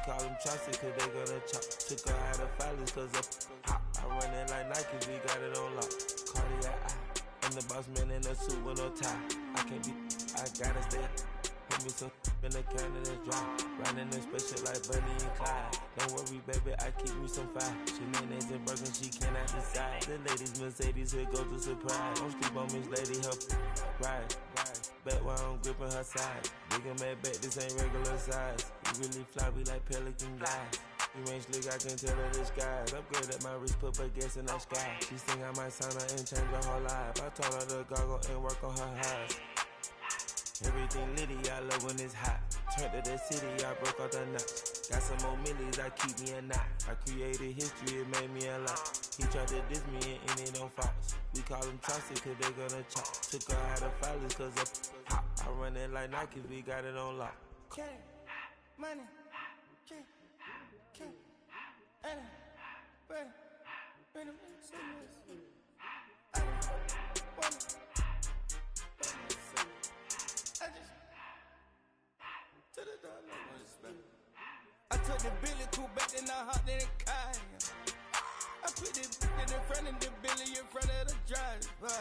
call them chopsticks cause they gonna chop. Took her out of filers cause of hop. I run it like Nike, we got it on lock. Cardiac eye, I'm the boss man in a suit with no tie. I can't be, I gotta stay. Hold me some in the can that's dry. Riding in spaceship like Bunny and Clyde. Don't worry, baby, I keep me some fire. Shenanigans and Birkin, she cannot decide. The ladies Mercedes, here goes the surprise. Don't sleep on Miss Lady, her ride. Back while I'm gripping her side. Big and mad back, this ain't regular size. We really fly, we like pelican guys. You ain't slick, I can tell her disguise. Upgrade at my wrist, put her gas in the sky. She think I might sign her and change her whole life. I told her to goggle and work on her eyes. Everything litty, I love when it's hot. Turned to the city, I broke out the notch. Got some more millies, I keep me a knot. I created history, it made me a lot. He tried to diss me and it on Fox. We call them chopsticks cause they gonna chop. Took her out of filers cause of hop. I run it like Nike, we got it on lock. Money, money, I took the Billy cool back, then I hopped in the car. I put the in front of the Billy in front of the driver.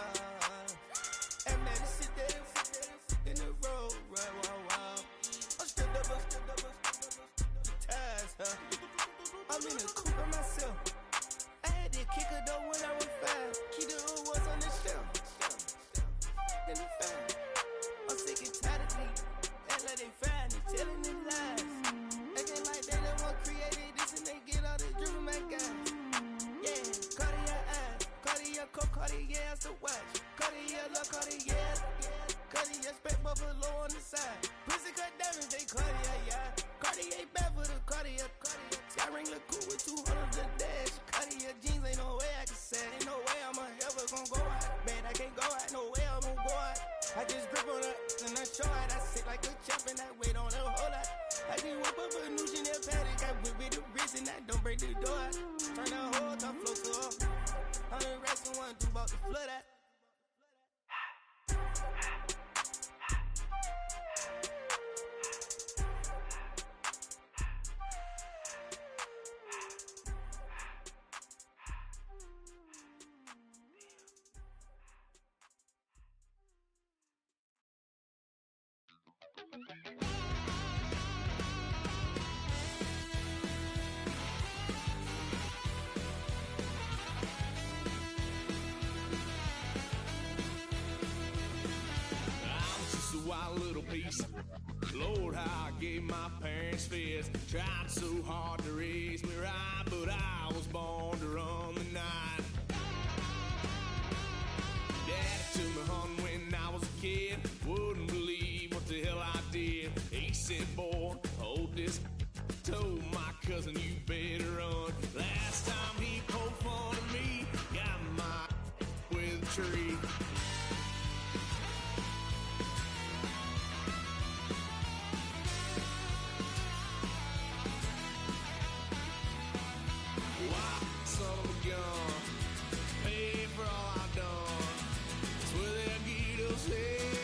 And man, sit there in the road, right, wow. I'm still double, the tires, huh? I'm in the coupe by myself. I had to kick her though when I was 5. Keep the old ones on the shelf. In the fan. I'm sick and tired of me. Act like they find it, telling them lies. Acting like they the one created this and they get all the drip from my guys. Yeah, Cartier eyes, Cartier coat, Cartier has to watch. Cartier love, Cartier, Cartier spec buffalo on the side. Pussy cut diamonds, they Cartier, yeah. Cartier bad for the Cartier. Sky ring look cool with 200 the dash. Cartier jeans, ain't no way I can say. Ain't no way I'm ever gon' go out. Man, I can't go out, no way I'm gon' go out. I just grip on her and I show her. I sit like a champ and I wait on her whole lot. I just whip up a new Chanel paddock. I whip with the wrist and I don't break the door out. Turn the whole top floor to her. 100 racks and 1 2 about to flood out. Wild little piece. Lord, how I gave my parents fits. Tried so hard to raise me right, but I was born to run the night. Daddy took me hunting when I was a kid. Wouldn't believe what the hell I did. He said, boy, hold this. Told my cousin, you better run. Last time he poked fun of me, got my with a tree. Son of a gun, pay for all I've done. That's where they'll get us here,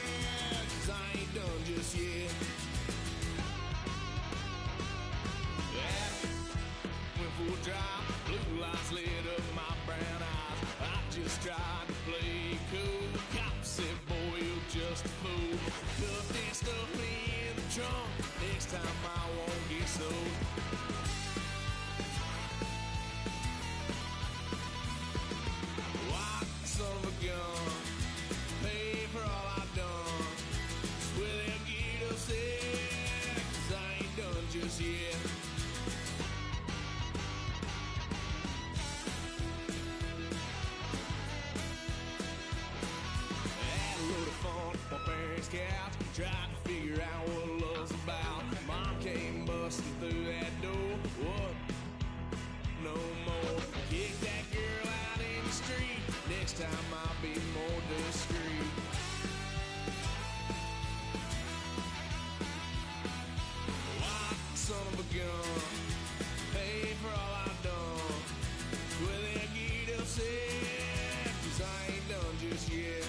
'cause I ain't done just yet. Yeah, went for a drive, blue lights lit up my brown eyes. I just tried to play cool. Cop said, boy, you're just a fool. Cuffed and stuffed me in the trunk. Next time I won't get sold. Son of a gun, pay for all I've done. That's where they'll get us there, 'cause I ain't done just yet. Had a load of fun on my parents' couch, tried to figure out what love's about. Mom came busting through that door. What? No more. Kick that girl out in the street. Next time I'll be more discreet. Son of a gun, pay for all I've done. Where they'll get us here, 'cause I ain't done just yet.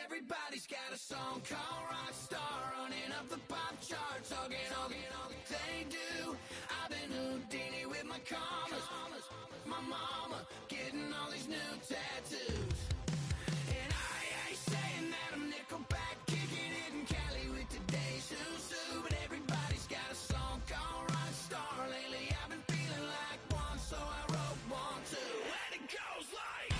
Everybody's got a song called Rockstar, running up the pop charts, hugging all they do. I've been Houdini with my commas, my mama getting all these new tattoos. And I ain't saying that I'm Nickelback, kicking it in Cali with today's who's who, but everybody's got a song called Rockstar. Lately I've been feeling like one, so I wrote one too. And it goes like,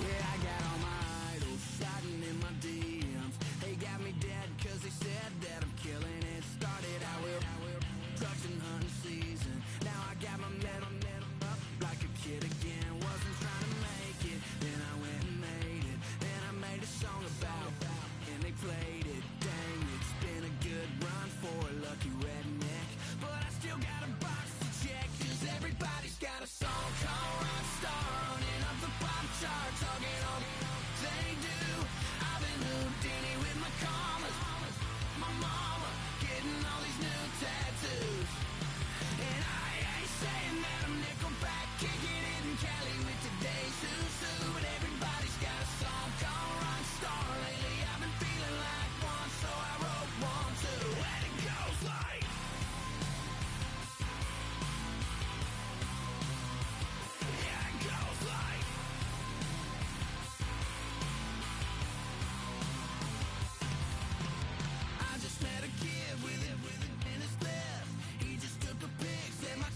yeah, I got all my idols sliding in my DMs. They got me dead cause they said that I'm killing it. Started out with drugs and hunting season. Now I got my metal up like a kid again. Wasn't trying to make it, then I went and made it. Then I made a song about and they played it. Dang, it's been a good run for a lucky redneck, but I still got a box to check. Cause everybody's got a song called Rockstar, running up the pop charts, hugging all they do. I've been Houdini with my commas, my mama getting all these new tattoos. And I ain't saying that I'm Nickelback, kicking it in Cali with today's who's who, but everybody's got a song called Rockstar. Lately I've been feeling like one, so I wrote one too. And it goes like, yeah, it goes like, I just met a kid with it in his left. He just took a pic, said my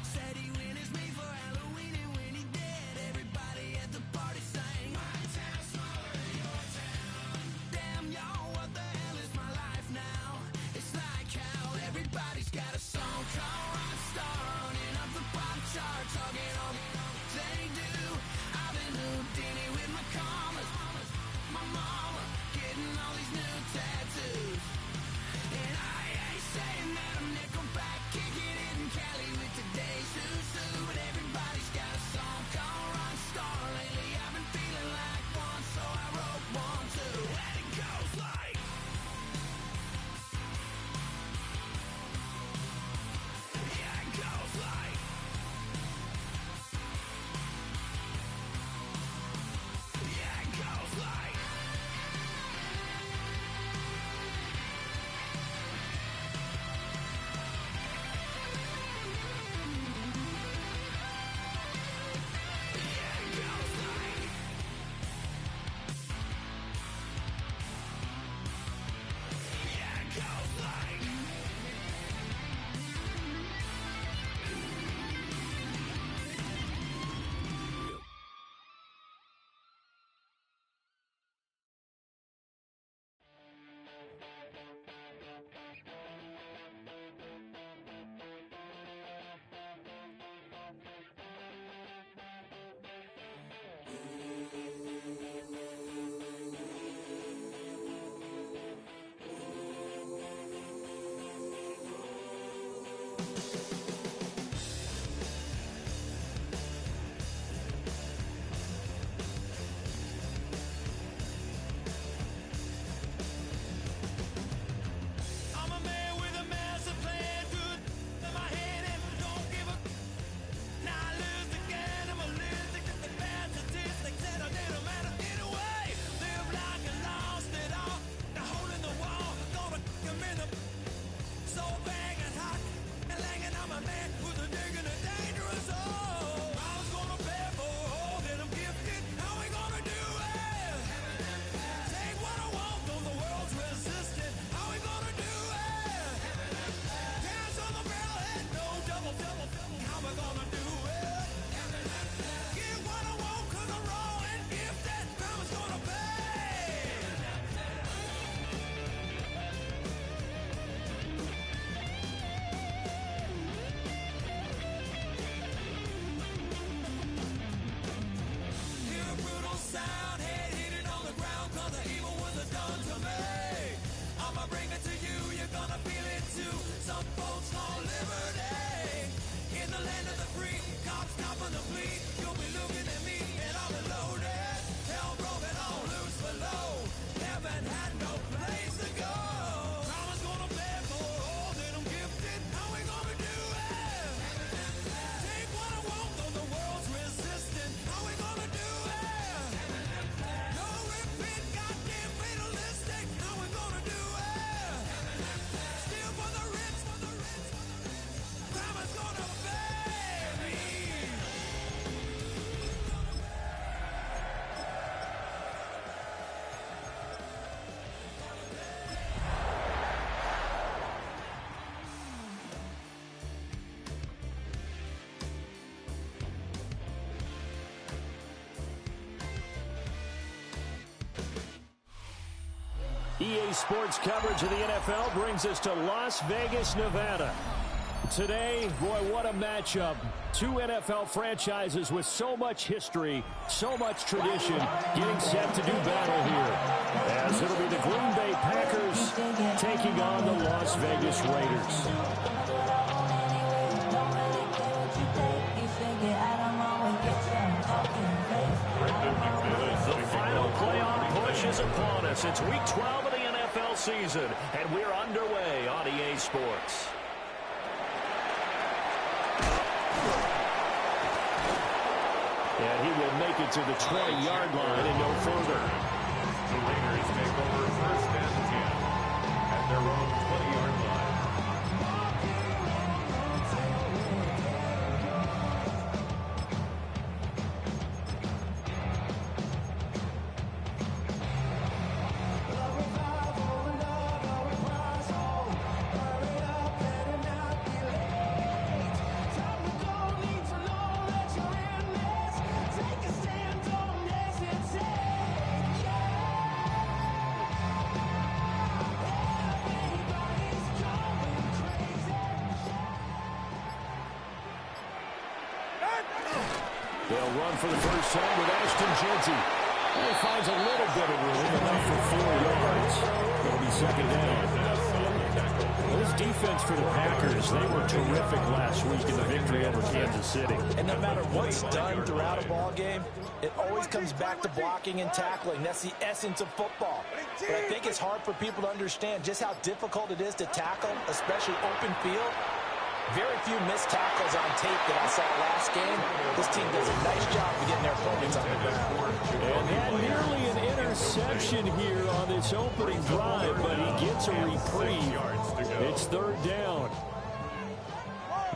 said he witnessed me for Halloween, and when he did, everybody at the party sang, my town's smaller than your town. Damn y'all, what the hell is my life now? It's like how everybody's got a song called Rockstar, running up the pop charts, hugging all they do. I've been Houdini with my commas, my mama getting all these new tattoos. And I ain't saying that I'm Nickelback, kicking it in Cali with today's who's who, but everybody's got a song called Rockstar. Lately I've been feeling like one, so I wrote one too. And it goes like, yeah, it goes like, yeah, it goes like. I'm a man with a master plan, good in my head and don't give a. Now I lose again, I'm a losing the bad statistics and I didn't matter anyway. Live like I lost it all, now holding the wall, gonna come in the so bang and hot and langing. I'm a man with a dig and a dangerous soul. I was gonna pay for all that I'm gifted, how we gonna do it? Take what I want, though the world's resistant, how we gonna do it? Hands on the barrel head, no double, how we gonna do it? EA Sports coverage of the NFL brings us to Las Vegas, Nevada. Today, boy, what a matchup. Two NFL franchises with so much history, so much tradition, getting set to do battle here. As it'll be the Green Bay Packers taking on the Las Vegas Raiders. The final playoff push is upon us. It's week 12 of the NFL season, and we're underway on EA Sports. And he will make it to the 20-yard line and no further. The Raiders take over first and 10 at their own 20-yard line. They'll run for the first time with Ashton Jeanty. He finds a little bit of room, enough for 4 yards. It'll be second down. This defense for the Packers, they were terrific last week in the victory over Kansas City. And no matter what's done throughout a ball game, it always comes back to blocking and tackling. That's the essence of football. But I think it's hard for people to understand just how difficult it is to tackle, especially open field. Very few missed tackles on tape that I saw last game. This team does a nice job of getting their opponents on the ground. And had nearly an interception here on this opening drive, but he gets a reprieve. It's third down.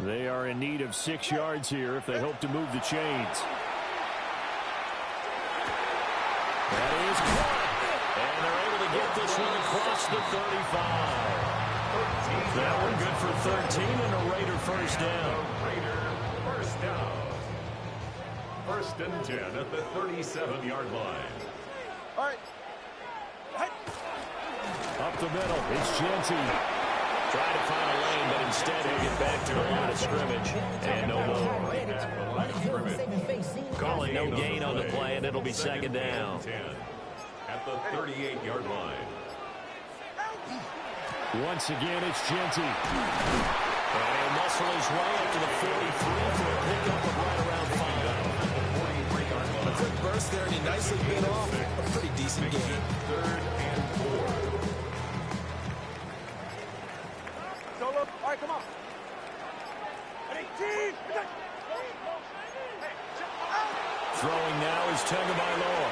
They are in need of 6 yards here if they hope to move the chains. That is caught. And they're able to get this one across the 35. That one good for 13 and a Raider first down. Raider first down. First and 10 at the 37-yard line. All right. Up the middle, it's Jeanty. Trying to find a lane, but instead he'll get back to the line of scrimmage. And no more. Calling no gain on the play, and it'll be second down. At the 38-yard line. Once again, it's Jeanty. And he'll muscle his way up to the 43 for a pickup of right around 5. A quick burst there, and he nicely bit off a pretty decent game. Third and 4. All right, come on. Throwing now is Tagovailoa.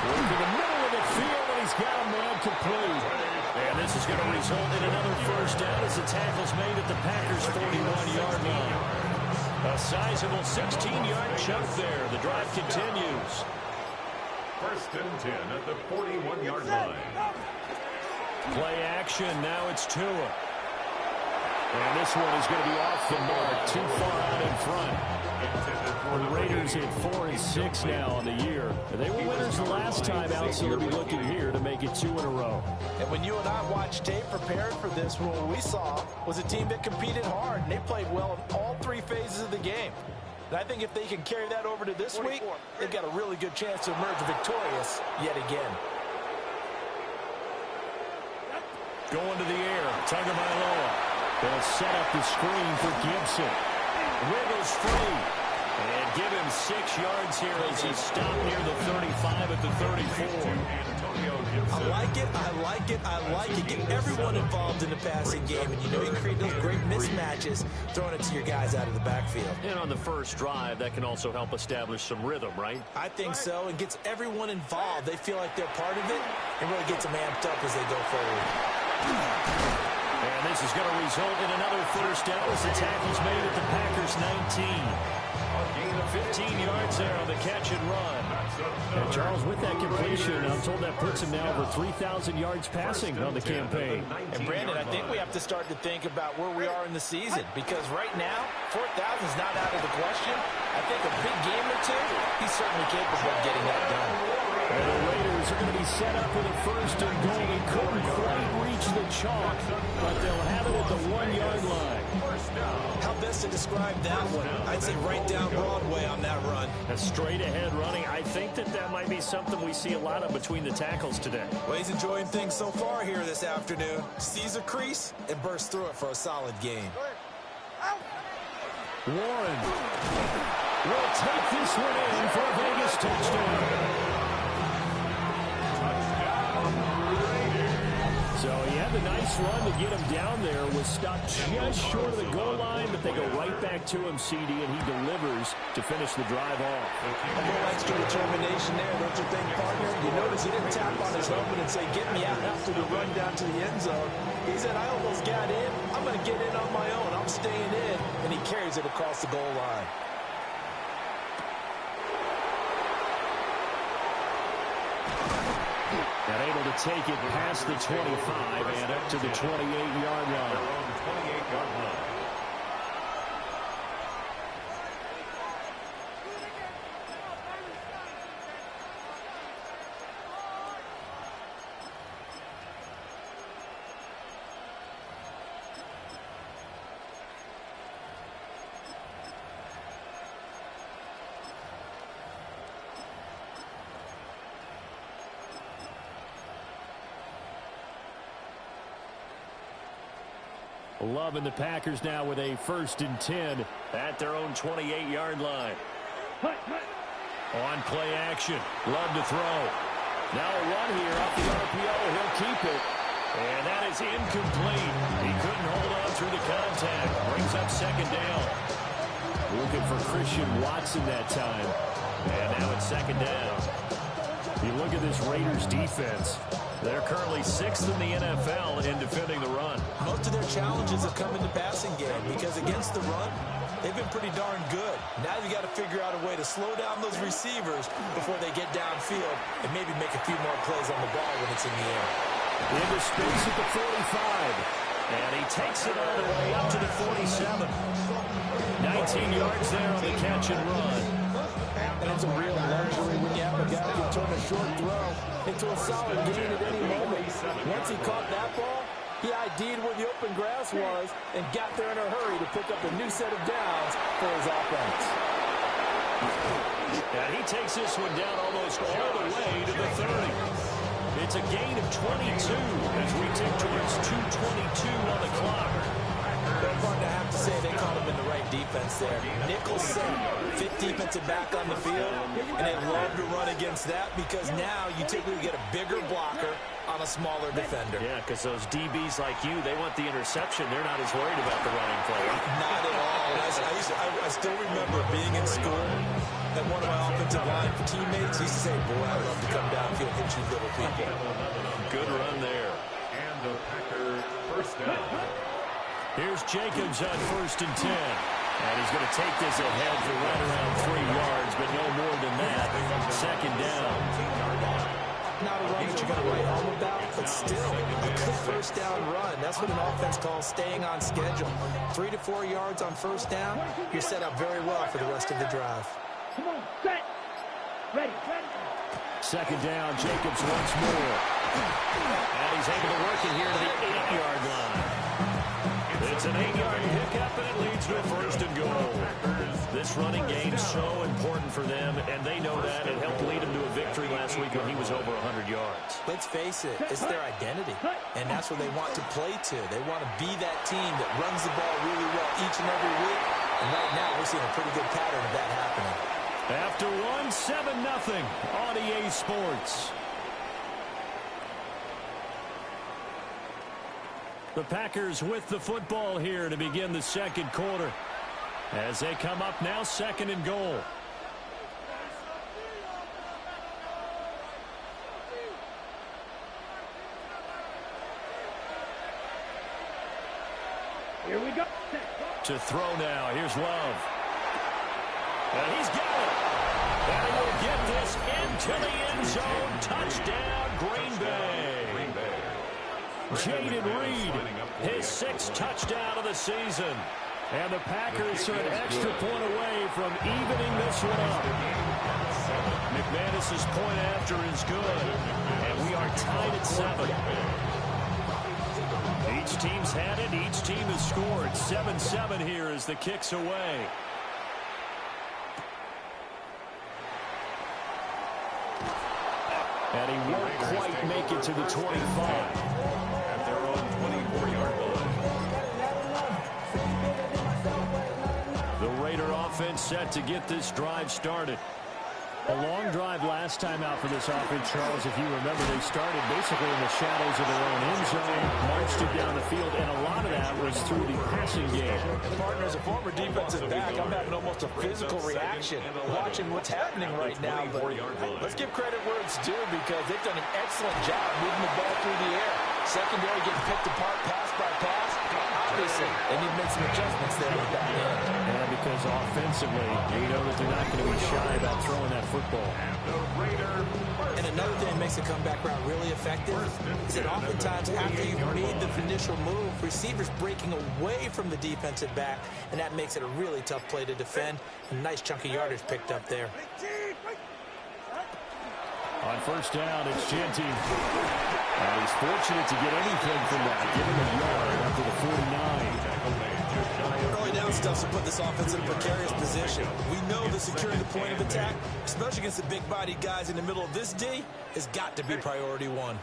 Working the middle of the field, and he's got a man complete. And this is going to result in another first down as the tackle's made at the Packers' 41-yard line. A sizable 16-yard chunk there. The drive continues. First and 10 at the 41-yard line. Play action. Now it's Tua. And this one is going to be off the mark. Too far out in front. The Raiders at 4-6 now on the year. They were winners the last time out, so they'll be looking here to make it 2 in a row. And when you and I watched tape prepared for this, what we saw was a team that competed hard, and they played well in all 3 phases of the game. And I think if they can carry that over to this week, they've got a really good chance to emerge victorious yet again. Going to the air, Tagovailoa. They'll set up the screen for Gibson. Wiggles free. And give him 6 yards here as he stopped near the 35 at the 34. I like it, I like it, I like it. Get everyone involved in the passing game, and you know you create those great mismatches throwing it to your guys out of the backfield. And on the first drive, that can also help establish some rhythm, right? I think so. It gets everyone involved. They feel like they're part of it, and really gets them amped up as they go forward. And this is going to result in another first down as the tackle's made at the Packers' 19. 15 yards there on the catch and run. And Charles, with that completion, I'm told that puts him now over 3,000 yards passing on the campaign. And Brandon, I think we have to start to think about where we are in the season, because right now, 4,000 is not out of the question. I think a big game or two, he's certainly capable of getting that done. And the Raiders Bengals are going to be set up with a first and goal. They couldn't quite reach the chalk, but they'll have it at the 1-yard line. How best to describe that one? I'd say right down Broadway on that run. A straight-ahead running. I think that might be something we see a lot of between the tackles today. Well, he's enjoying things so far here this afternoon. Sees a crease and bursts through it for a solid gain. Warren will take this one in for a Vegas touchdown. So he had the nice run to get him down there, was stopped just short of the goal line, but they go right back to him, CD, and he delivers to finish the drive off. A little extra determination there, don't you think, partner? You notice he didn't tap on his helmet and say, get me out after the run down to the end zone. He said, I almost got in. I'm going to get in on my own. I'm staying in. And he carries it across the goal line. And able to take it past the 25 and up to the 28-yard line. 28-yard line. Loving the Packers now with a 1st and 10 at their own 28-yard line. On play action. Love to throw. Now a run here off the RPO. He'll keep it. And that is incomplete. He couldn't hold on through the contact. Brings up 2nd down. Looking for Christian Watson that time. And now it's 2nd down. You look at this Raiders defense. They're currently 6th in the NFL in defending the run. Most of their challenges have come in the passing game because against the run, they've been pretty darn good. Now you got to figure out a way to slow down those receivers before they get downfield and maybe make a few more plays on the ball when it's in the air. Into space at the 45. And he takes it all the way up to the 47. 19 yards there on the catch and run. And it's a real luxury when you have a guy who can turn a short throw into a solid gain at any moment. Once he caught that ball, he ID'd where the open grass was and got there in a hurry to pick up a new set of downs for his offense. And he takes this one down almost all the way to the 30. It's a gain of 22 as we tick towards 2:22 on the clock. But I have to say they caught him in the right defense there. Nickel set, fit defensive back on the field, and they love to run against that because now you typically get a bigger blocker on a smaller defender. Yeah, because those DBs like you, they want the interception. They're not as worried about the running play. Not at all. I still remember being in school, and one of my offensive line teammates used to say, boy, I'd love to come downfield and hit you little people. Good run there. And the Packer 1st down. Here's Jacobs on 1st and 10. And he's going to take this ahead for right around 3 yards, but no more than that. 2nd down. Not a run that you're going to write home about, but still a good 1st down run. That's what an offense calls staying on schedule. 3 to 4 yards on 1st down, you're set up very well for the rest of the drive. Come on, set. Ready. 2nd down, Jacobs once more. And he's able to work it here to the 8-yard line. It's an 8-yard pickup, and it leads to a 1st and goal. This running game's so important for them, and they know that. It helped lead them to a victory last week when he was over 100 yards. Let's face it, it's their identity, and that's what they want to play to. They want to be that team that runs the ball really well each and every week, and right now we're seeing a pretty good pattern of that happening. After one, 7-0 on EA Sports. The Packers with the football here to begin the 2nd quarter. As they come up now, 2nd and goal. Here we go. To throw now. Here's Love. And he's got it. And he will get this into the end zone. Touchdown, Green Bay. Jaden Reed, his 6th touchdown of the season. And the Packers are an extra point away from evening this one up. McManus's point after is good. And we are tied at 7. Each team's had it. Each team has scored. 7-7 here as the kick's away. And he won't quite make it to the 25. At their own 24-yard line. The Raider offense set to get this drive started. A long drive last time out for this offense, Charles. If you remember, they started basically in the shadows of their own end zone, marched it down the field, and a lot of that was through the passing game. Partner, as a former defensive back, I'm having almost a physical reaction watching what's happening right now. But let's give credit where it's due because they've done an excellent job moving the ball through the air. Secondary getting picked apart pass by pass. Obviously, they need to make some adjustments there with that end. Yeah, because offensively, we know that they're not going to be shy about throwing that football. And another thing that makes the comeback route really effective is that oftentimes after you've made the initial move, receivers breaking away from the defensive back, and that makes it a really tough play to defend. A nice chunk of yardage picked up there. On first down, it's Genty. And he's fortunate to get anything from that. Give him a yard after the 49. Early down stuff to put this offense in a precarious position. We know that securing the point of attack, especially against the big-bodied guys in the middle of this D, has got to be priority one.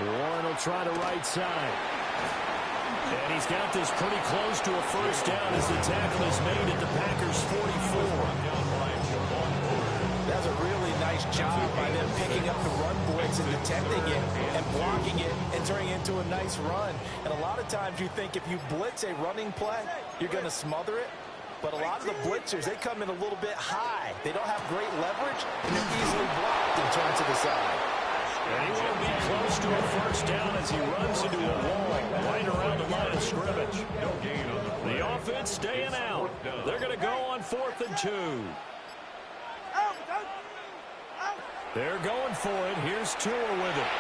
Warren will try the right side. And he's got this pretty close to a first down as the tackle is made at the Packers' 44. That's a really nice job by them picking up the run blitz and detecting it and blocking it and turning it into a nice run. And a lot of times you think if you blitz a running play, you're going to smother it. But a lot of the blitzers, they come in a little bit high. They don't have great leverage, and they're easily blocked and turned to the side. And he will be close to a first down as he runs into a wall right around the line of scrimmage. The offense staying out. They're going to go on 4th and 2. They're going for it. Here's Tua with it.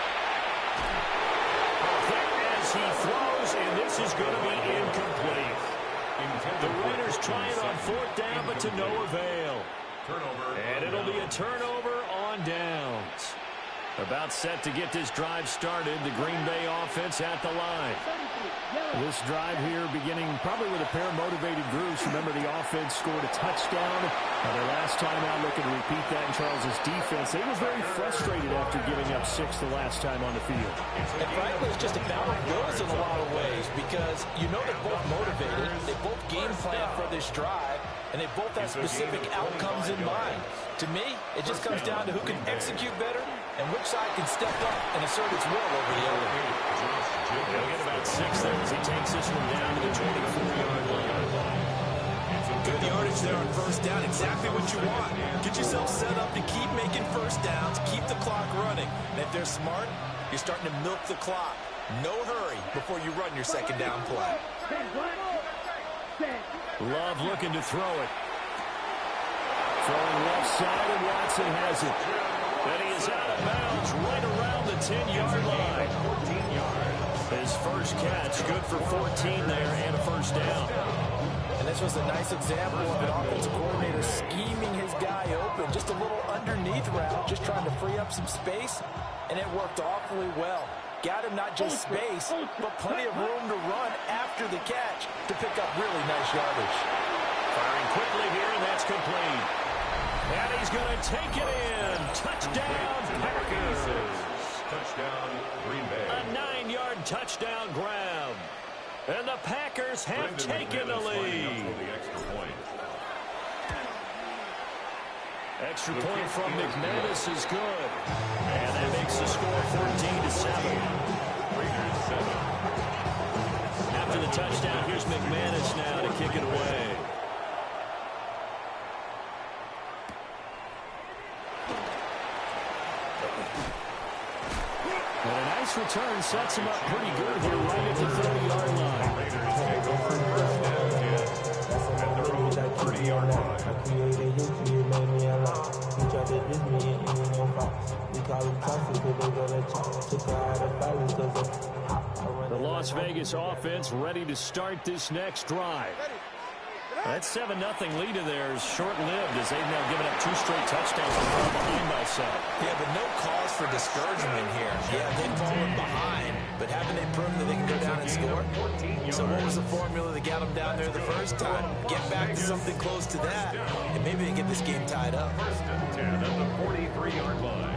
As he throws, and this is going to be incomplete. The Raiders try it on 4th down, but to no avail. And it'll be a turnover on downs. About set to get this drive started. The Green Bay offense at the line. This drive here beginning probably with a pair of motivated groups. Remember, the offense scored a touchdown. Their last time out looking to repeat that in Charles's defense. They were very frustrated after giving up 6 the last time on the field. And frankly, it's just a battle of wills in a lot of ways because you know they're both motivated. They both game plan for this drive, and they both have specific outcomes in mind. To me, it just comes down to who can execute better and which side can step up and assert its will over the other. He'll get about 6 there as he takes this one down to the 24-yard line. Good yardage there on first down. Exactly what you want. Get yourself set up to keep making first downs, keep the clock running. And if they're smart, you're starting to milk the clock. No hurry before you run your second down play. Love looking to throw it. Throwing left side, and Watson has it. And he is out of bounds right around the 10-yard line. 14 yards. His first catch, good for 14 there and a first down. And this was a nice example of an offensive coordinator scheming his guy open. Just a little underneath route, just trying to free up some space, and it worked awfully well. Got him not just space, but plenty of room to run after the catch to pick up really nice yardage. Firing quickly here, and that's complete. And he's going to take it in. Touchdown, Packers. Touchdown, Green Bay. A 9-yard touchdown grab. And the Packers have taken the lead. Extra point from McManus is good. And that makes the score 14-7. After the touchdown, here's McManus now to kick it away. And a nice return sets him up pretty good here right at the 30-yard line. Raiders take over first down at their own 30-yard line. The Las Vegas offense ready to start this next drive. That 7-0 lead of theirs short-lived as they've now given up 2 straight touchdowns and fall behind by 7. Yeah, but no cause for discouragement here. Yeah, they've fallen behind, but haven't they proven that they can go down and score? So what was the formula that got them down there the first time? Get back to something close to that, and maybe they get this game tied up. 1st and 10 at the 43-yard line.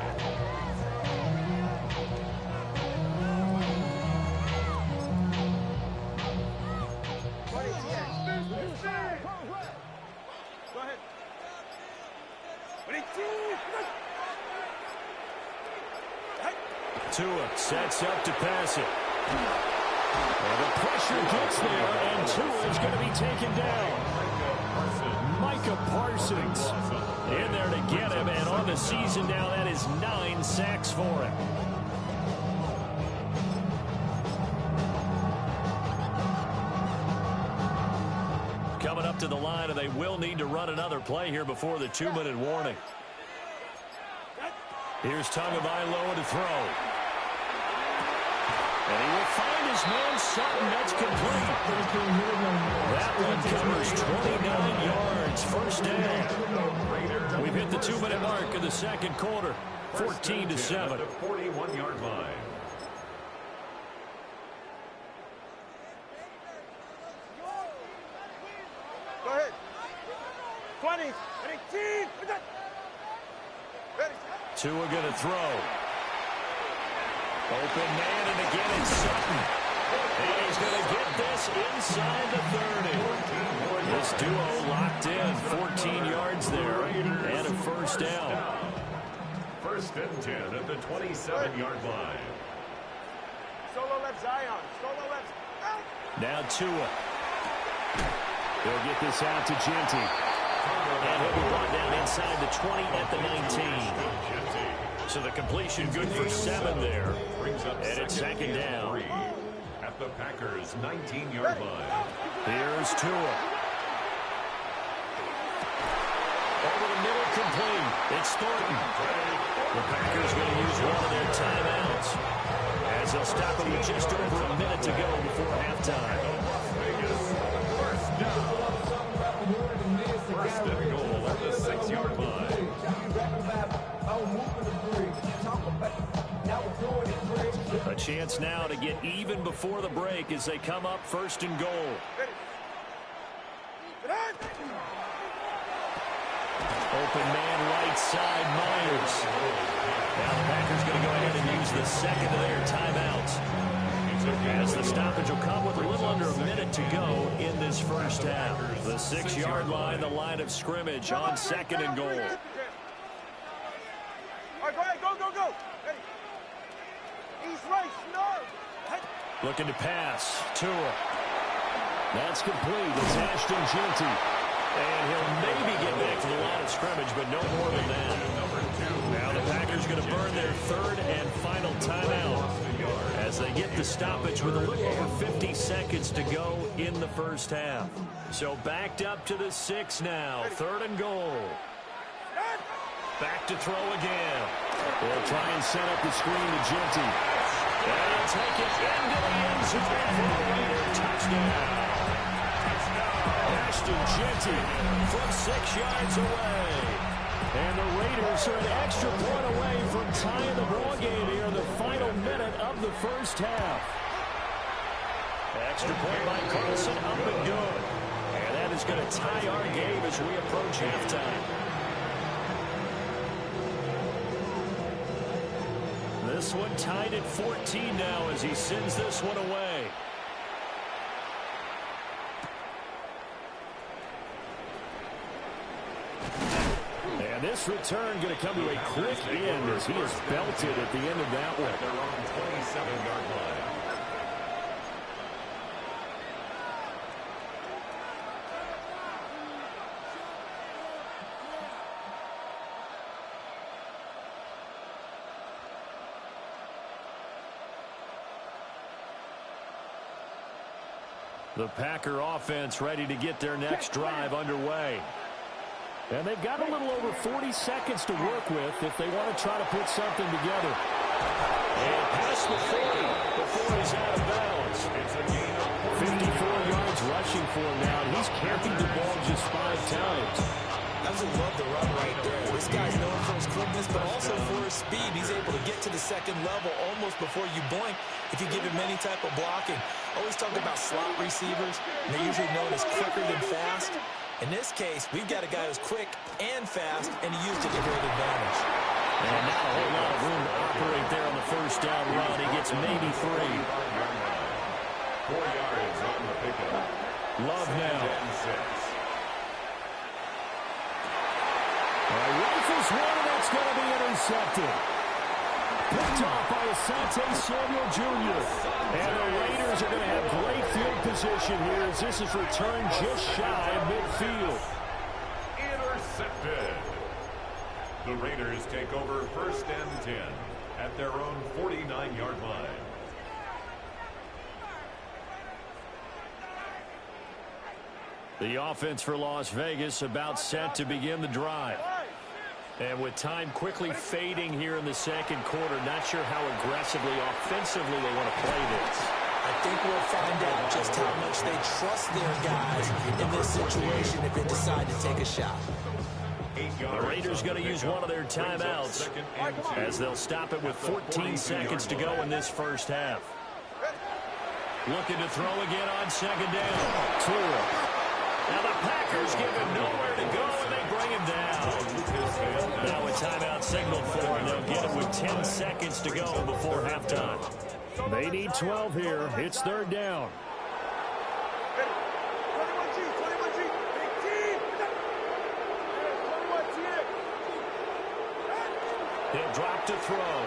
Tua sets up to pass it. And the pressure gets there, and Tua is going to be taken down. Micah Parsons in there to get him, and on the season now, that is 9 sacks for him. Coming up to the line, and they will need to run another play here before the 2-minute warning. Here's Tagovailoa to throw. And he will find his man Sutton. That's complete. That one covers 29 yards. First down. We've hit the 2-minute mark of the second quarter. 14-7. 41-yard line. Go ahead. 20, 18. Tua going to throw. Open man, and again it's Sutton. And he's going to get this inside the 30. This duo locked in. 14 yards there and a first down. 1st and 10 at the 27-yard line. Solo left Zion. Solo left. Now Tua. They'll get this out to Genty. And he'll be brought down inside the 20 at the 19. So the completion good for 7 there. And it's second down. At the Packers' 19-yard line. Here's Tua. Over the middle, complete. It's Thornton. The Packers going to use one of their timeouts, as they'll stop it with just over a minute to go before halftime. First down. 1st and goal at the 6-yard line. A chance now to get even before the break as they come up 1st and goal. Open man right side, Myers. Now the Packers going to go ahead and use the second of their timeouts, as the stoppage will come with a little under a minute to go in this first half. The 6-yard line, the line of scrimmage on 2nd and goal. All right, go ahead. Go, go, go. Ready. East right, no. Looking to pass. Tua. That's complete. It's Ashton Genty. And he'll maybe get back to the line of scrimmage, but no more than that. Now the Packers going to burn their 3rd and final timeout as they get the stoppage with a little over 50 seconds to go in the first half. So backed up to the 6 now. 3rd and goal. Back to throw again. They'll try and set up the screen to Genty. And he'll take it into the end zone for a Raider touchdown. Ashton Genty from 6 yards away. And the Raiders are an extra point away from tying the ball game here in the final minute of the first half. Extra point by Carlson, up and good. And that is going to tie our game as we approach halftime. This one tied at 14 now as he sends this one away. And this return going to come to a quick end as he is belted at the end of that one. They're on 27-yard line. The Packer offense ready to get their next drive underway. And they've got a little over 40 seconds to work with if they want to try to put something together. And past the 40 before he's out of bounds. It's a gain of 54 yards rushing for him now. And he's carried the ball just 5 times. Absolutely love the run right there. This guy's known for his quickness, but also for his speed. He's able to get to the second level almost before you blink if you give him any type of blocking. Always talk about slot receivers, and they're usually known as quicker than fast. In this case, we've got a guy who's quick and fast, and he used it to great advantage. And not a whole lot of room to operate there on the first down run. He gets maybe 3. 4 yards on the pickup. Love now. 6. Rifles one, and that's going to be intercepted. Picked off by Asante Samuel Jr. And the Raiders are going to have great field position here as this is returned just shy of midfield. Intercepted. The Raiders take over 1st and 10 at their own 49-yard line. The offense for Las Vegas about set to begin the drive. And with time quickly fading here in the second quarter, not sure how aggressively, offensively they want to play this. I think we'll find out just how much they trust their guys in this situation if they decide to take a shot. The Raiders going to use one of their timeouts as they'll stop it with 14 seconds to go in this first half. Looking to throw again on second down. Tua. Now the Packers give him nowhere to go, and they bring him down. Now a timeout signaled for, and they'll get it with 10 seconds to go before halftime. They need 12 here. It's 3rd down. He'll drop to throw.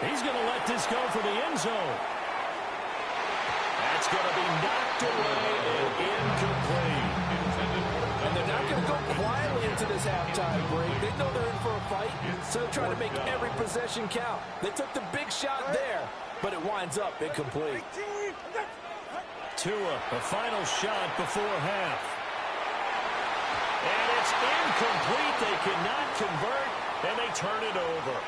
He's going to let this go for the end zone. That's going to be knocked away and incomplete. And they're not going to go quietly into this halftime break. They know they're in for a fight, so they're trying to make every possession count. They took the big shot there, but it winds up incomplete. Tua, the final shot before half. And it's incomplete. They cannot convert, and they turn it over.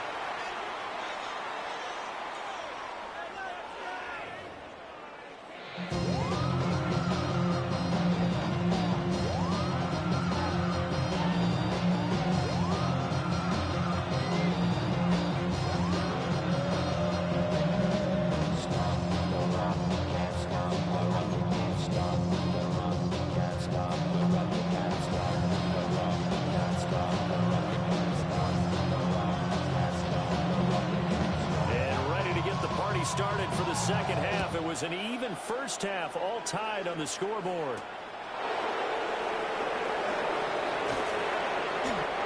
Started for the second half. It was an even first half, all tied on the scoreboard.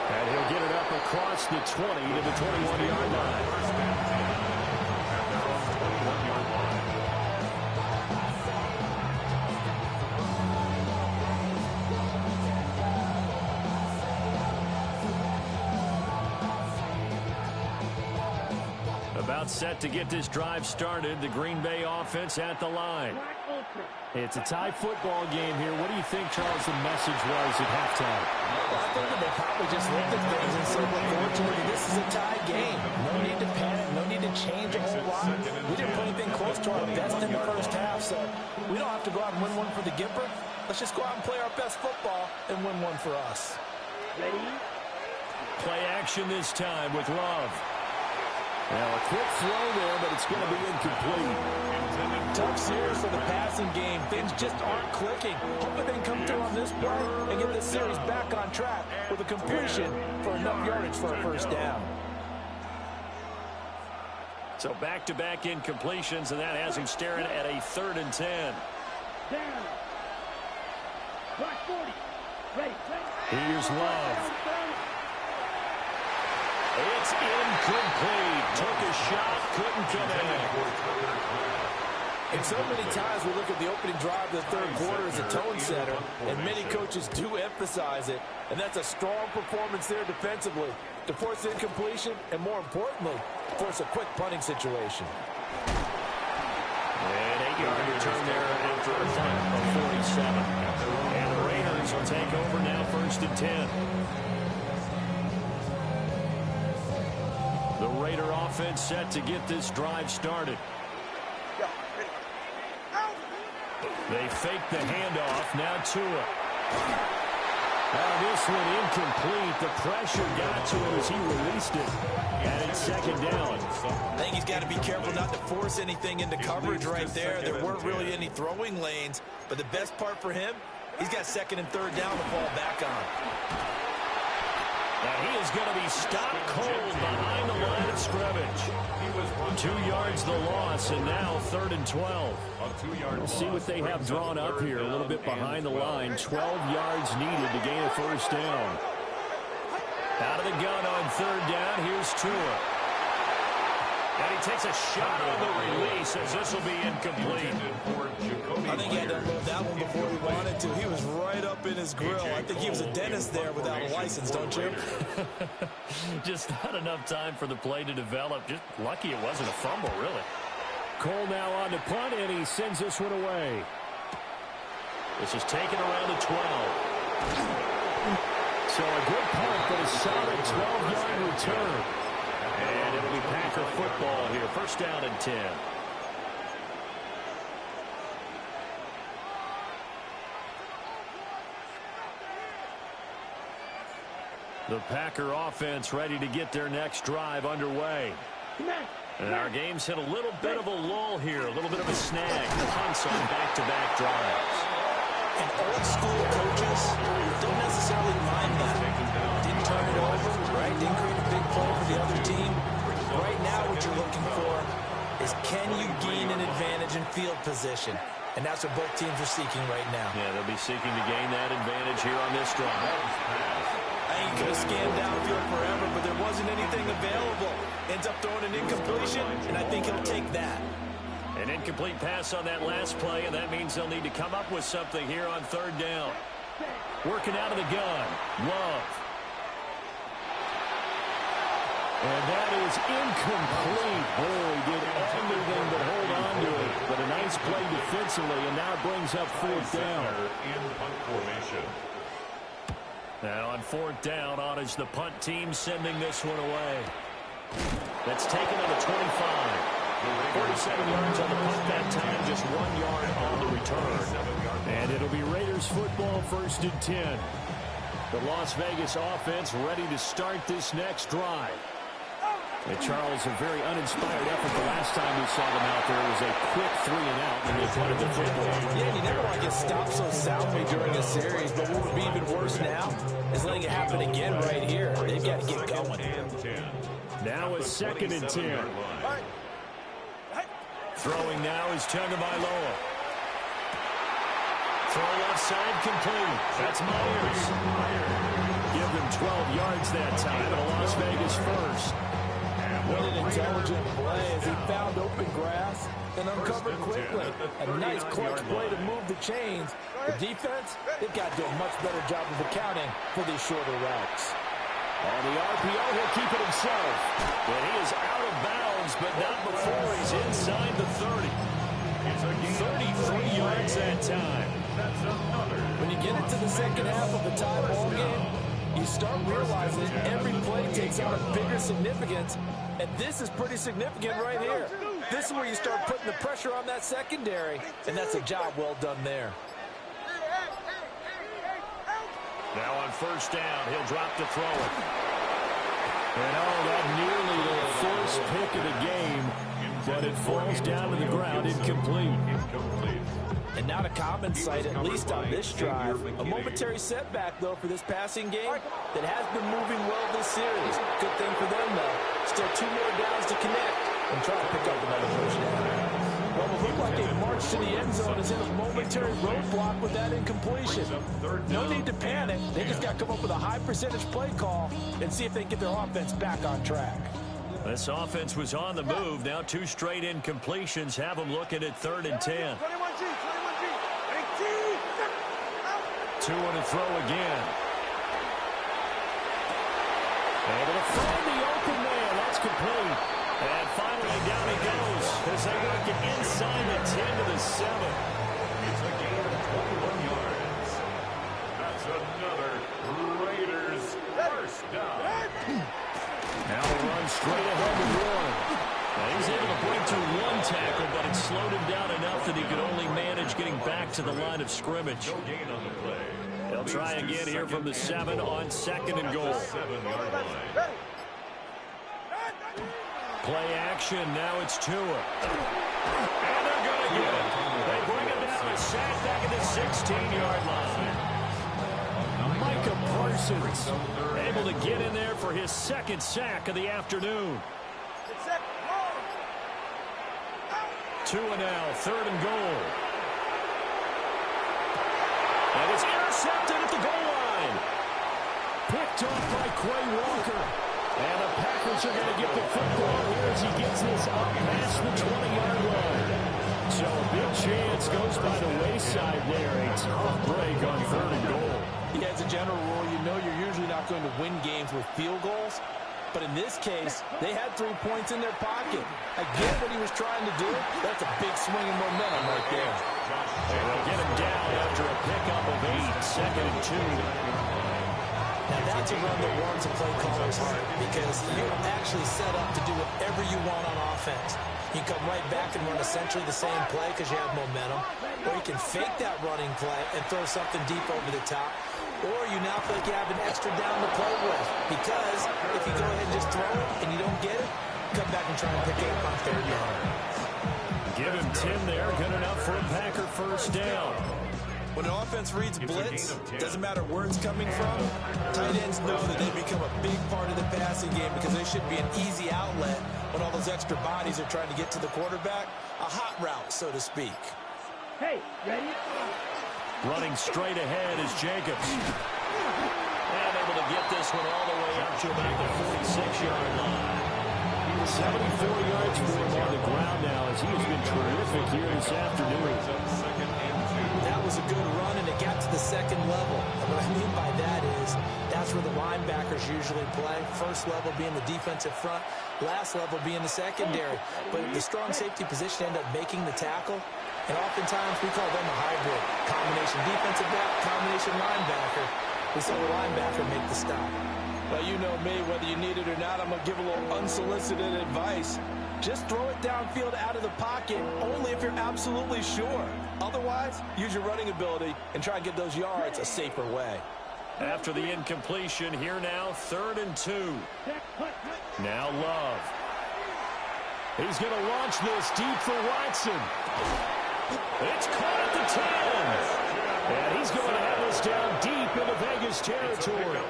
And he'll get it up across the 20 to the 21-yard line. About set to get this drive started. The Green Bay offense at the line. It's a tie football game here. What do you think, Charles, the message was at halftime? Well, I think that they probably just looked at things and said, look, fortunately, this is a tie game. No need to panic. No need to change a whole lot. We didn't put anything close to our best in the first half, so we don't have to go out and win one for the Gipper. Let's just go out and play our best football and win one for us. Ready? Play action this time with Love. Now a quick throw there, but it's going to be incomplete. Tough series for the passing game. Things just aren't clicking. Hoping they can come through on this play and get this series back on track with a completion for enough yardage for a first down. So back-to-back incompletions, and that has him staring at a 3rd and 10. Down. Clock 40. Ready. Here's Love. It's incomplete. Took a shot, couldn't connect. And so many times we look at the opening drive of the third quarter as a tone setter, and many coaches do emphasize it. And that's a strong performance there defensively to force incompletion and, more importantly, force a quick punting situation. An 8-yard return there after a punt of 47. And the Raiders Chargers will take over now, 1st and 10. The Raider offense set to get this drive started. They fake the handoff. Now Tua. This one incomplete. The pressure got to him as he released it. And it's 2nd down. I think he's got to be careful not to force anything into coverage right there. There weren't really any throwing lanes. But the best part for him, he's got 2nd and 3rd down to fall back on. Now he is going to be stopped cold behind the line of scrimmage. 2 yards the loss, and now 3rd and 12. We'll see what they have drawn up here. A little bit behind the line. 12 yards needed to gain a 1st down. Out of the gun on 3rd down. Here's Tua. And he takes a shot on the release as this will be incomplete. I think he had to unload that one before he wanted to. He was right up in his grill. I think he was a dentist there without a license, don't you? Just not enough time for the play to develop. Just lucky it wasn't a fumble, really. Cole now on the punt, and he sends this one away. This is taken around the 12. So a good punt, but a solid 12-yard return. And it'll be Packer football here. 1st down and 10. The Packer offense ready to get their next drive underway. And our game's hit a little bit of a lull here, a little bit of a snag. Punts on back-to-back drives. And old-school coaches don't necessarily mind that. Didn't turn it over, right? Didn't create a big play for the other team. Right now what you're looking for is can you gain an advantage in field position? And that's what both teams are seeking right now. Yeah, they'll be seeking to gain that advantage here on this drive. I ain't going to scan downfield forever, but there wasn't anything available. Ends up throwing an incompletion, and I think he'll take that. An incomplete pass on that last play, and that means they'll need to come up with something here on 3rd down. Working out of the gun. Love. And that is incomplete. Boy, he did everything but hold on to it. But a nice play defensively, and now it brings up 4th down. In punt formation. Now on 4th down, on is the punt team sending this one away. That's taken on the 25. 47 yards on the punt that time, just 1 yard on the return. And it'll be Raiders football, 1st and 10. The Las Vegas offense ready to start this next drive. And Charles, a very uninspired effort the last time we saw them out there. It was a quick 3 and out when they punted the football. Yeah, you never want to get stopped so soundly during a series, but what would be even worse now is letting it happen again right here. They've got to get going. Now it's 2nd and 10. Throwing now is Tagovailoa. Throw left side complete. That's Myers. Give them 12 yards that time, and a Las Vegas 1st. What an intelligent play as he found open grass and uncovered quickly. A nice clutch play to move the chains. The defense, they've got to do a much better job of accounting for these shorter routes. On the RPO, he'll keep it himself. And he is out of bounds, but not before he's inside the 30. 33 yards that time. When you get into the second half of a tie ball game, you start realizing every play takes on a bigger significance, and this is pretty significant right here. This is where you start putting the pressure on that secondary, and that's a job well done there. Now on 1st down, he'll drop to throw it. And that nearly the first pick of the game, but it falls down to the ground incomplete. And not a common sight, at least on this drive. A momentary setback, though, for this passing game that has been moving well this series. Good thing for them, though. Still 2 more downs to connect and try to pick up another first down. Well, it looked like a march to the end zone is in a momentary roadblock with that incompletion. No need to panic. They just got to come up with a high percentage play call and see if they can get their offense back on track. This offense was on the move. Now 2 straight incompletions have them looking at 3rd and 10. 2 on the throw again. Able to find the open man. That's complete. And finally down he goes as they work it inside the 10 to the 7. It's a gain of 21 yards. That's That's another Raiders first down. Now a run straight ahead to Warren. Now he's able to break through one tackle, but it slowed him down enough that he could only manage getting back to the line of scrimmage. No gain on the play. They'll try again here from the 7 on 2nd and goal. 7-yard line. Play action. Now it's Tua. And they're going to get it. They bring him down a sack back at the 16-yard line. Micah Parsons able to get in there for his 2nd sack of the afternoon. Tua now, 3rd and goal. And it's intercepted at the goal line. Picked off by Quay Walker. And the Packers are going to get the football here as he gets this up past the 20-yard line. So a big chance goes by the wayside there. A tough break on 3rd and goal. Yeah, as a general rule, you know you're usually not going to win games with field goals. But in this case, they had 3 points in their pocket. I get what he was trying to do. That's a big swing of momentum right there. And they'll get him down after a pickup of 8, 2nd and 2. Now that's a run that warms a play caller's heart because you're actually set up to do whatever you want on offense. You can come right back and run essentially the same play because you have momentum, or you can fake that running play and throw something deep over the top, or you now feel like you have an extra down to play with because if you go ahead and just throw it and you don't get it, come back and try and pick it up on 3rd down. Give him 10 there, good enough for a Packer first down. When an offense reads blitz, doesn't matter where it's coming from, tight ends know that they become a big part of the passing game because they should be an easy outlet when all those extra bodies are trying to get to the quarterback. A hot route, so to speak. Hey, ready? Running straight ahead is Jacobs. And able to get this one all the way up to about the 46-yard line. 74 yards for him on the ground now as he has been terrific here this afternoon. That was a good run, and it got to the 2nd level. And what I mean by that is that's where the linebackers usually play. First level being the defensive front, last level being the secondary. But the strong safety position ended up making the tackle, and oftentimes we call them a hybrid. Combination defensive back, combination linebacker. We saw the linebacker make the stop. Well, you know me, whether you need it or not, I'm going to give a little unsolicited advice. Just throw it downfield out of the pocket, only if you're absolutely sure. Otherwise, use your running ability and try and get those yards a safer way. After the incompletion, here now, 3rd and 2. Now Love. He's going to launch this deep for Watson. It's caught at the 10. And he's going to have this down deep into Vegas territory.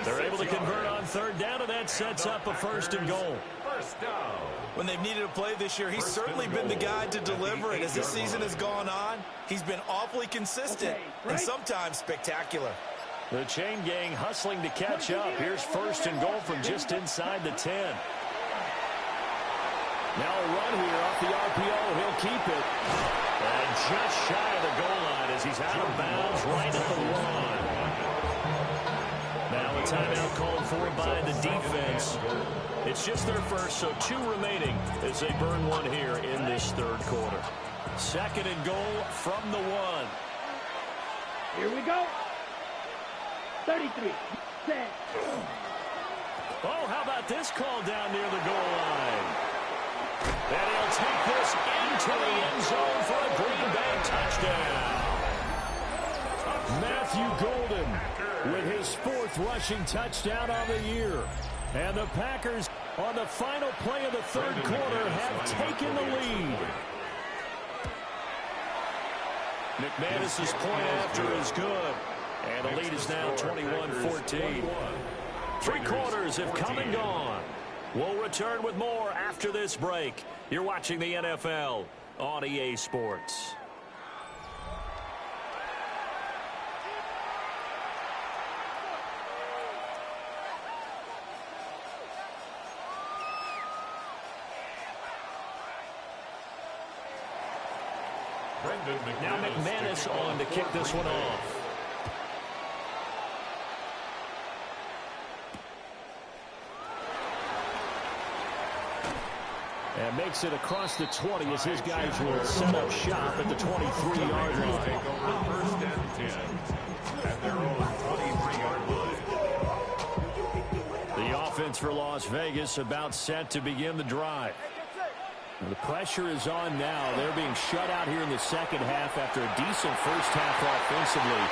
They're able to convert on 3rd down, and that sets up a 1st and goal. First down. When they've needed a play this year, he's certainly been the guy to deliver it. As this season has gone on, he's been awfully consistent and sometimes spectacular. The chain gang hustling to catch up. Here's 1st and goal from just inside the 10. Now a run here off the RPO. He'll keep it. And just shy of the goal line as he's out of bounds right at the 1. Now a timeout called for by the defense. It's just their first, so 2 remaining as they burn 1 here in this 3rd quarter. 2nd and goal from the 1. Here we go. 33. Set. Oh, how about this call down near the goal line? And he'll take this into the end zone for a Green Bay touchdown. Matthew Golden with his 4th rushing touchdown of the year. And the Packers, on the final play of the 3rd quarter, have taken the lead. McManus's point after is good. And the lead is now 21-14. 3 quarters have come and gone. We'll return with more after this break. You're watching the NFL on EA Sports. Now McManus on to kick this one off. And makes it across the 20 as his guys will set up shop at the 23-yard line. Take over 1st and 10. their own 23-yard line. The offense for Las Vegas about set to begin the drive. The pressure is on now. They're being shut out here in the second half after a decent first half offensively.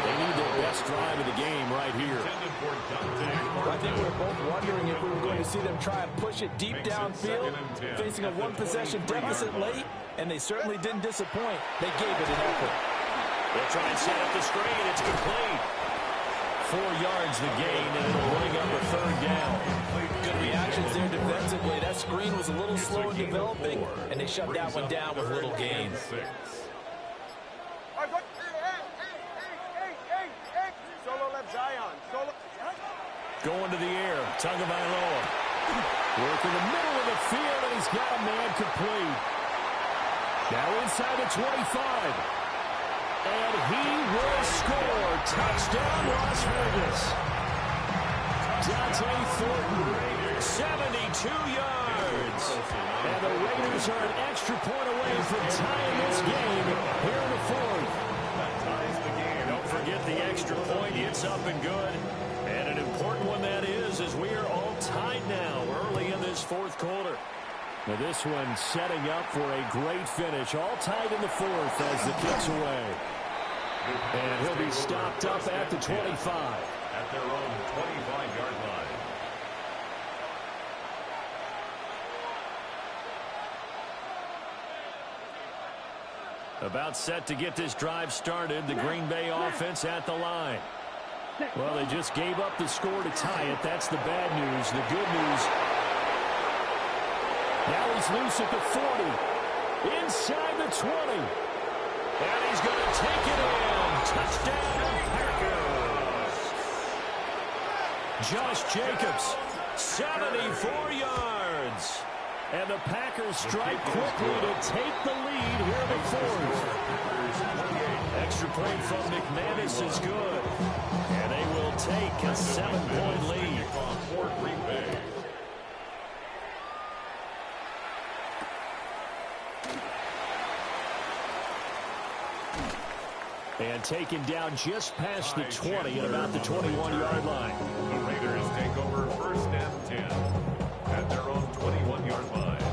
They need their best drive of the game right here. I think we were both wondering if we were going to see them try and push it deep downfield, facing a one-possession deficit late, and they certainly didn't disappoint. They gave it an effort. They'll try and set up the screen. It's complete. 4 yards the gain, and it'll bring up a third down. Good reactions there defensively. That screen was a little slow in developing, and they shut that one down with little gain. Going to the air, Tagovailoa. Work in the middle of the field, and he's got a man complete. Now inside the 25. And he will score. Touchdown, Las Vegas. Dante Thornton, 72 yards. And the Raiders are an extra point away from tying this game here in the fourth. That ties the game. Don't forget the extra point. It's up and good. And an important one that is, as we are all tied now early in this fourth quarter. Now this one setting up for a great finish. All tied in the fourth as the kick's away. And he'll be stopped up at the 25. At their own 25-yard line. About set to get this drive started. The Green Bay offense at the line. Well, they just gave up the score to tie it. That's the bad news. The good news, now he's loose at the 40. Inside the 20. And he's going to take it in. Touchdown, Packers. Josh Jacobs, 74 yards. And the Packers strike quickly to take the lead here in the fourth. Extra point from McManus is good. And they will take a 7-point lead. For Green Bay. And taken down just past the 20 at about the 21-yard line. The Raiders take over first and 10 at their own 21-yard line.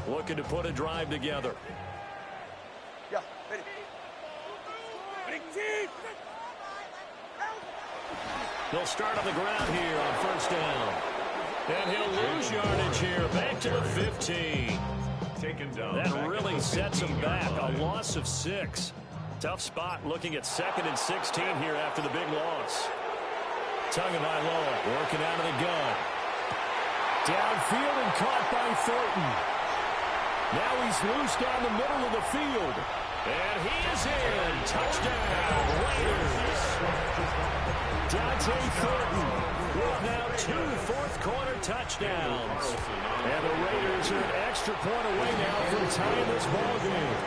Looking to put a drive together. Yeah, ready. He'll start on the ground here on first down. And he'll lose yardage here. Back to the 15. Taken down. That really sets him back. A loss of 6. Tough spot looking at 2nd and 16 here after the big loss. Tagovailoa working out of the gun. Downfield and caught by Thornton. Now he's loose down the middle of the field. And he is in. Touchdown, Raiders. Dante Thornton with now 2 fourth-quarter touchdowns. And the Raiders are an extra point away now from tying this ball game.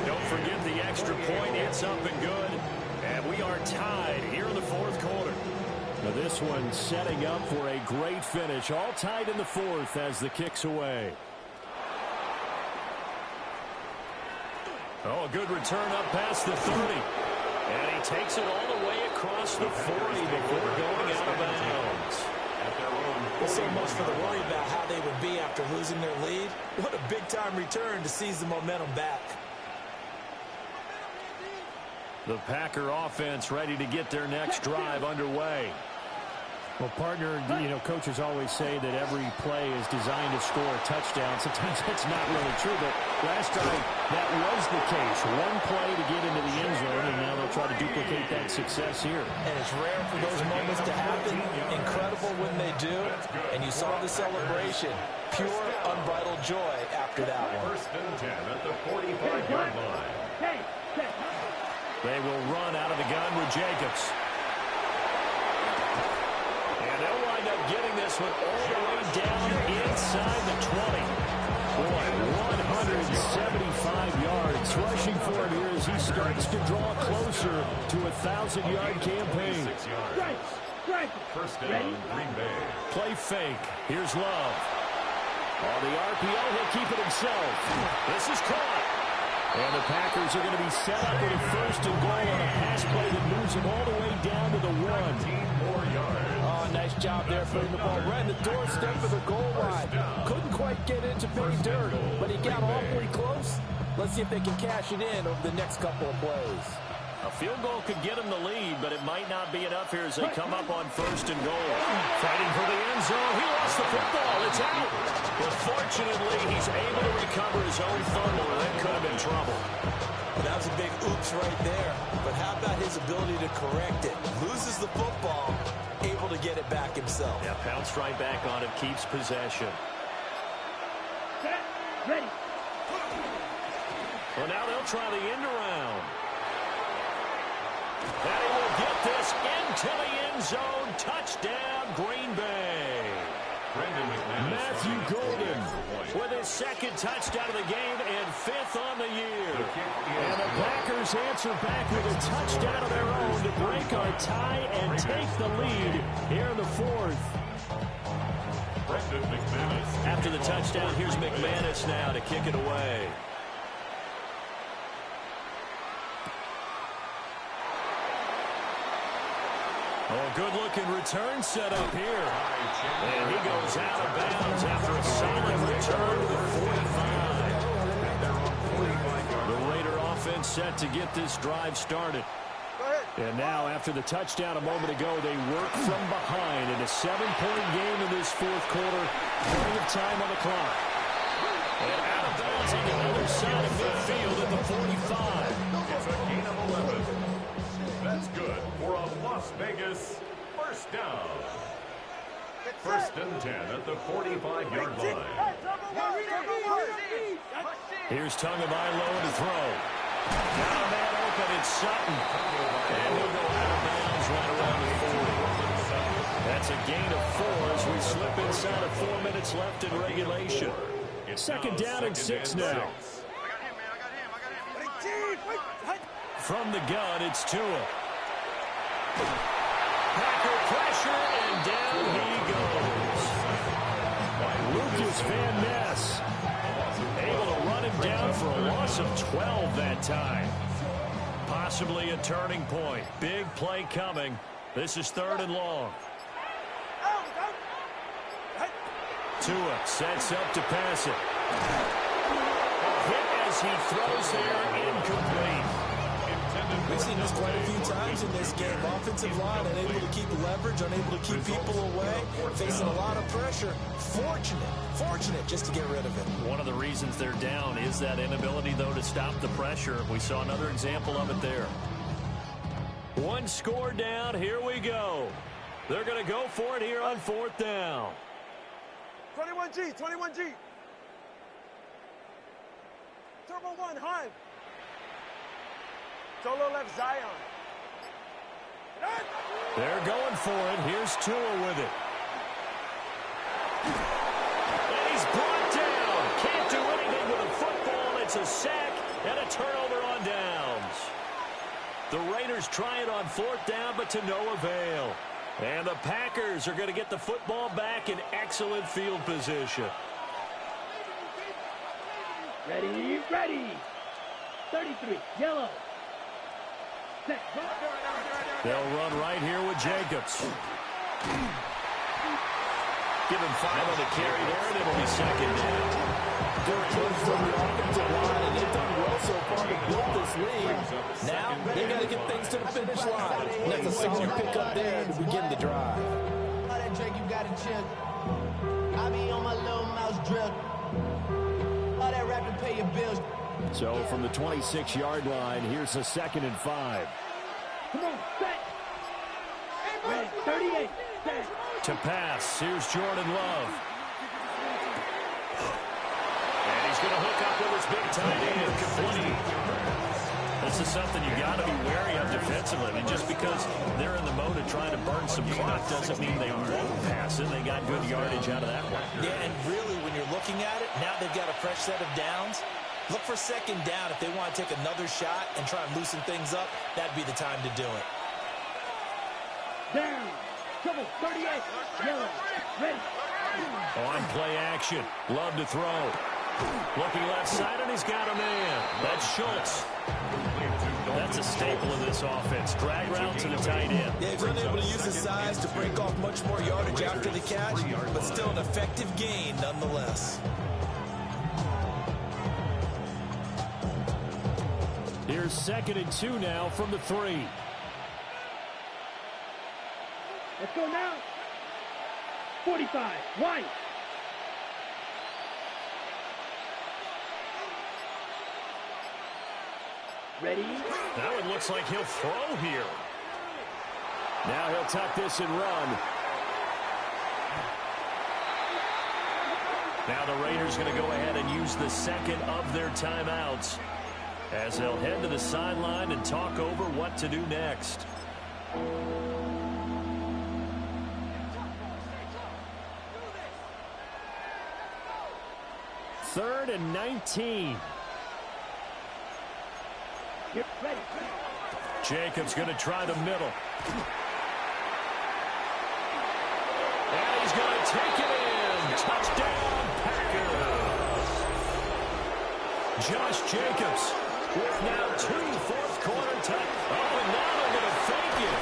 Don't forget the extra point. It's up and good. And we are tied here in the fourth quarter. Now this one setting up for a great finish. All tied in the fourth as the kick's away. Oh, a good return up past the 30. And he takes it all the way across the 40 before going out of bounds. So much for the worry about how they would be after losing their lead. What a big-time return to seize the momentum back. The Packer offense ready to get their next drive underway. Well, partner, coaches always say that every play is designed to score a touchdown. Sometimes that's not really true, but last time that was the case. One play to get into the end zone, and now they'll try to duplicate that success here. And it's rare for those moments to happen. Incredible when they do. And you saw the celebration. Pure, unbridled joy after that one. First and 10 at the 45-yard line. They will run out of the gun with Jacobs. And they'll wind up getting this one all the way down inside the 20. Boy, 175 yards rushing for him here as he starts to draw closer to a 1,000-yard campaign. First down, Green Bay. Play fake. Here's Love. On the RPO, he'll keep it himself. This is caught. And the Packers are going to be set up with a first and goal on a pass play that moves them all the way down to the 1. 13 more yards. Oh, nice job there putting the ball right in the doorstep of the goal line. Couldn't quite get into pay dirt, but he got awfully close. Let's see if they can cash it in over the next couple of plays. A field goal could get them the lead, but it might not be enough here as they come up on first and goal. Fighting for the end zone. He lost the football. It's out. But fortunately, he's able to recover his own fumble. That could have been trouble. That was a big oops right there. But how about his ability to correct it? Loses the football, able to get it back himself. Yeah, pounced right back on it, keeps possession. Set. Ready. Well, now they'll try the end around. And he will get this into the end zone. Touchdown, Green Bay. Matthew Golden with his second touchdown of the game and 5th on the year. And the Packers answer back with a touchdown of their own to break our tie and take the lead here in the 4th. After the touchdown, here's McManus now to kick it away. Oh, good-looking return set up here. And he goes out of bounds after a solid return to the 45. The Raider offense set to get this drive started. And now, after the touchdown a moment ago, they work from behind in a 7-point game in this 4th quarter. Plenty of time on the clock. And out of bounds on the other side of midfield at the 45. It's a gain of 11. That's good for a Las Vegas first down. First and 10 at the 45-yard line. Here's Tagovailoa to throw. Now a man open, it's Sutton. And he'll go out of bounds right around the 40. That's a gain of 4 as we slip inside of 4 minutes left in regulation. Second down and 6 now. From the gun, it's Tua. Packer pressure, and down he goes. Lucas Van Ness able to run him down for a loss of 12 that time. Possibly a turning point. Big play coming. This is 3rd and long. Tua sets up to pass it. Hit as he throws there, incomplete. We've seen this quite a few times in this game. Offensive line unable to keep leverage, unable to keep people away, facing a lot of pressure. Fortunate just to get rid of it. One of the reasons they're down is that inability, though, to stop the pressure. We saw another example of it there. 1 score down. Here we go. They're going to go for it here on 4th down. 21G. Turbo 1, high. Solo left Zion. They're going for it. Here's Tua with it. And he's brought down. Can't do anything with a football. It's a sack and a turnover on downs. The Raiders try it on 4th down, but to no avail. And the Packers are going to get the football back in excellent field position. Ready. 33, yellow. Set. They'll run right here with Jacobs. Give him 5 on the carry there, and it'll be 2nd down. Good push from the offensive line, and they've done well so far to build this lead. Now, they got to get things to the finish line. And that's a solid pickup there to begin the drive. All that Drake, you got to chill. I be on my little mouse drill. All that rap to pay your bills. So from the 26-yard line, here's a 2nd and 5. Come on, set. Ready, 38, set. To pass, here's Jordan Love. And he's going to hook up with his big tight end, complete. This is something you got to be wary of defensively. I mean, just because they're in the mode of trying to burn some clock doesn't mean they won't pass it. They got good yardage out of that one. Yeah, and really, when you're looking at it, now they've got a fresh set of downs. Look for 2nd down. If they want to take another shot and try and loosen things up, that'd be the time to do it. Down. Trouble, 38, yellow. Ready. On play action. Love to throw. Looking left side, and he's got a man. That's Schultz. That's a staple of this offense. Drag route to the tight end. Yeah, he's unable to use his size to break off much more yardage after the catch, but still an effective gain nonetheless. Here's 2nd and 2 now from the 3. Let's go now. 45. White. Ready? Now it looks like he'll throw here. Now he'll tuck this and run. Now the Raiders going to go ahead and use the second of their timeouts as they'll head to the sideline and talk over what to do next. Third and 19. Get ready. Jacobs going to try the middle. And he's going to take it in. Touchdown, Packers. Josh Jacobs with now 2 fourth-quarter touchdowns. Oh, and now they're going to fake it.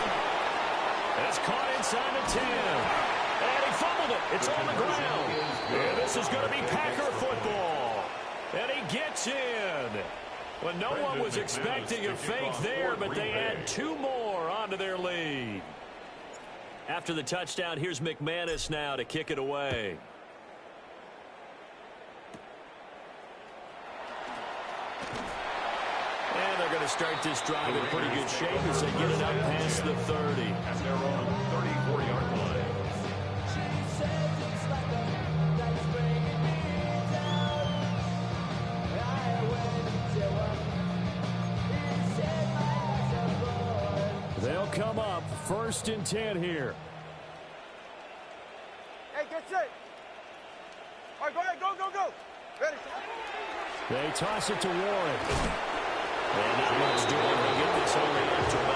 It's caught inside the 10. And he fumbled it. It's on the ground. And this is going to be Packer football. And he gets in. Well, no one was expecting a fake there, but they add 2 more onto their lead. After the touchdown, here's McManus now to kick it away. And they're going to start this drive in pretty good shape as they get it up past the 30. And they're on the 34-yard line. They'll come up 1st and 10 here. Hey, get set. All right, go ahead. Go, go, go. Ready. They toss it to Warren. And not much doing. They get this only after about